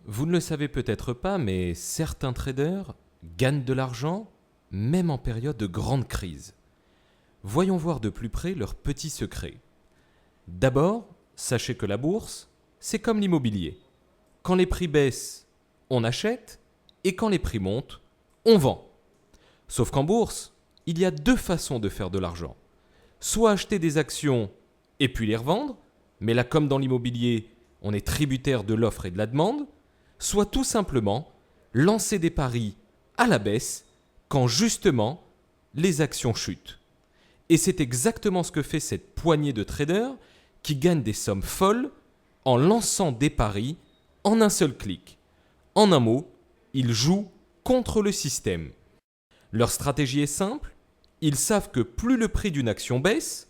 Vous ne le savez peut-être pas, mais certains traders gagnent de l'argent même en période de grande crise. Voyons voir de plus près leurs petits secrets. D'abord, sachez que la bourse, c'est comme l'immobilier. Quand les prix baissent, on achète, et quand les prix montent, on vend. Sauf qu'en bourse, il y a deux façons de faire de l'argent. Soit acheter des actions et puis les revendre, mais là comme dans l'immobilier, on est tributaire de l'offre et de la demande, soit tout simplement lancer des paris à la baisse quand justement les actions chutent. Et c'est exactement ce que fait cette poignée de traders qui gagnent des sommes folles en lançant des paris en un seul clic. En un mot, ils jouent contre le système. Leur stratégie est simple, ils savent que plus le prix d'une action baisse,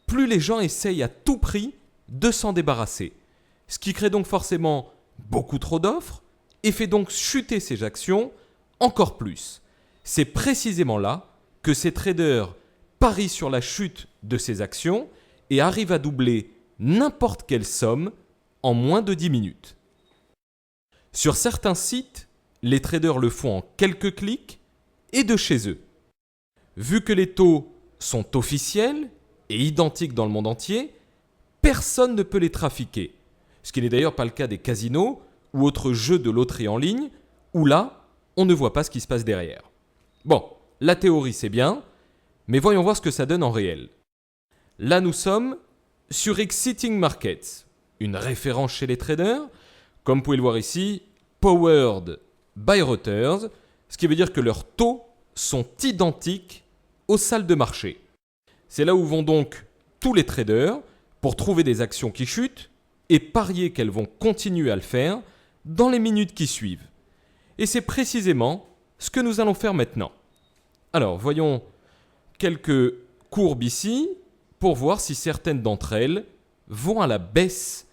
plus les gens essayent à tout prix de s'en débarrasser. Ce qui crée donc forcément beaucoup trop d'offres et fait donc chuter ces actions encore plus. C'est précisément là que ces traders parient sur la chute de ces actions et arrivent à doubler n'importe quelle somme en moins de 10 minutes. Sur certains sites, les traders le font en quelques clics et de chez eux. Vu que les taux sont officiels et identiques dans le monde entier, personne ne peut les trafiquer. Ce qui n'est d'ailleurs pas le cas des casinos ou autres jeux de loterie en ligne, où là, on ne voit pas ce qui se passe derrière. Bon, la théorie c'est bien, mais voyons voir ce que ça donne en réel. Là, nous sommes sur Exciting Markets, une référence chez les traders, comme vous pouvez le voir ici, powered by Reuters, ce qui veut dire que leurs taux sont identiques aux salles de marché. C'est là où vont donc tous les traders pour trouver des actions qui chutent et parier qu'elles vont continuer à le faire dans les minutes qui suivent. Et c'est précisément ce que nous allons faire maintenant. Alors, voyons quelques courbes ici pour voir si certaines d'entre elles vont à la baisse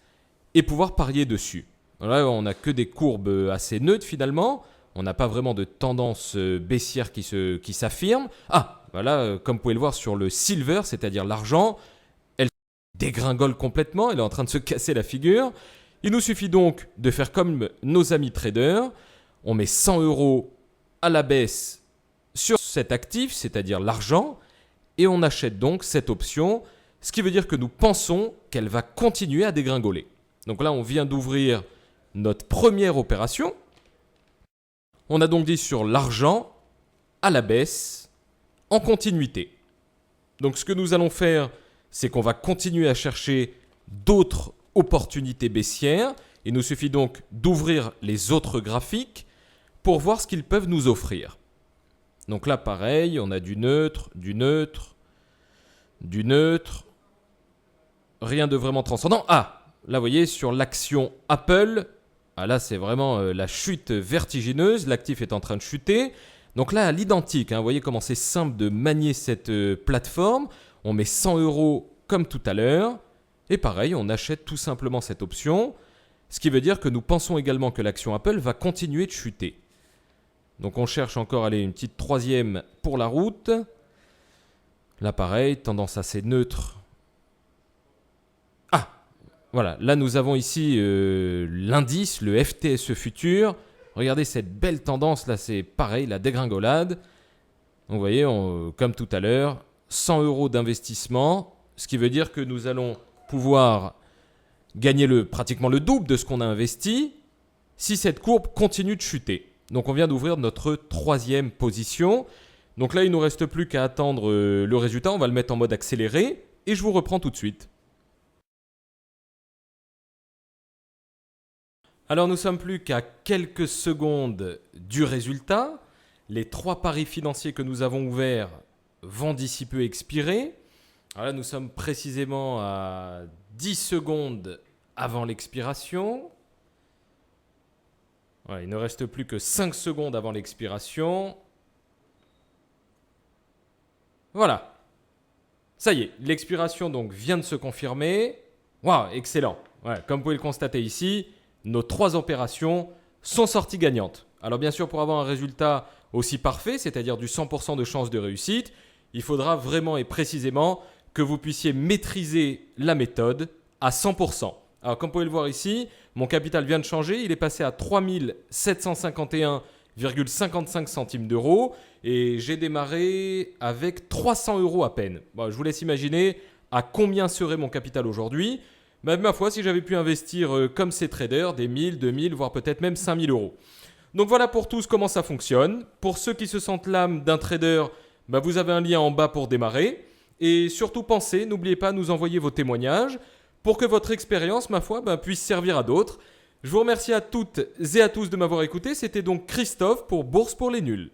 et pouvoir parier dessus. Là, on n'a que des courbes assez neutres finalement. On n'a pas vraiment de tendance baissière qui s'affirme. Ah, voilà, comme vous pouvez le voir sur le silver, c'est-à-dire l'argent, elle dégringole complètement, elle est en train de se casser la figure. Il nous suffit donc de faire comme nos amis traders. On met 100 € à la baisse sur cet actif, c'est-à-dire l'argent, et on achète donc cette option, ce qui veut dire que nous pensons qu'elle va continuer à dégringoler. Donc là, on vient d'ouvrir notre première opération. On a donc dit sur l'argent à la baisse en continuité. Donc ce que nous allons faire, c'est qu'on va continuer à chercher d'autres opportunités baissières. Il nous suffit donc d'ouvrir les autres graphiques pour voir ce qu'ils peuvent nous offrir. Donc là, pareil, on a du neutre, du neutre, du neutre. Rien de vraiment transcendant. Ah, là, vous voyez, sur l'action Apple, ah là, c'est vraiment la chute vertigineuse. L'actif est en train de chuter. Donc là, à l'identique, vous voyez comment c'est simple de manier cette plateforme. On met 100 € comme tout à l'heure. Et pareil, on achète tout simplement cette option. Ce qui veut dire que nous pensons également que l'action Apple va continuer de chuter. Donc on cherche encore une petite troisième pour la route. Là, pareil, tendance assez neutre. Ah, voilà, là nous avons ici l'indice, le FTSE Futur. Regardez cette belle tendance, là c'est pareil, la dégringolade. Donc vous voyez, comme tout à l'heure, 100 € d'investissement, ce qui veut dire que nous allons pouvoir gagner pratiquement le double de ce qu'on a investi si cette courbe continue de chuter. Donc on vient d'ouvrir notre troisième position. Donc là, il ne nous reste plus qu'à attendre le résultat. On va le mettre en mode accéléré et je vous reprends tout de suite. Alors nous sommes plus qu'à quelques secondes du résultat. Les 3 paris financiers que nous avons ouverts vont d'ici peu expirer. Alors là, nous sommes précisément à 10 secondes avant l'expiration. Ouais, il ne reste plus que 5 secondes avant l'expiration. Voilà. Ça y est, l'expiration donc vient de se confirmer. Waouh, excellent. Ouais, comme vous pouvez le constater ici, nos 3 opérations sont sorties gagnantes. Alors bien sûr, pour avoir un résultat aussi parfait, c'est-à-dire du 100% de chance de réussite, il faudra vraiment et précisément que vous puissiez maîtriser la méthode à 100%. Alors comme vous pouvez le voir ici, mon capital vient de changer, il est passé à 3 751,55 centimes d'euros et j'ai démarré avec 300 euros à peine. Bon, je vous laisse imaginer à combien serait mon capital aujourd'hui. Ma foi, si j'avais pu investir comme ces traders, des 1000, 2000, voire peut-être même 5000 euros. Donc voilà pour tous comment ça fonctionne. Pour ceux qui se sentent l'âme d'un trader, vous avez un lien en bas pour démarrer. Et surtout pensez, n'oubliez pas de nous envoyer vos témoignages pour que votre expérience, ma foi, puisse servir à d'autres. Je vous remercie à toutes et à tous de m'avoir écouté. C'était donc Christophe pour Bourse pour les nuls.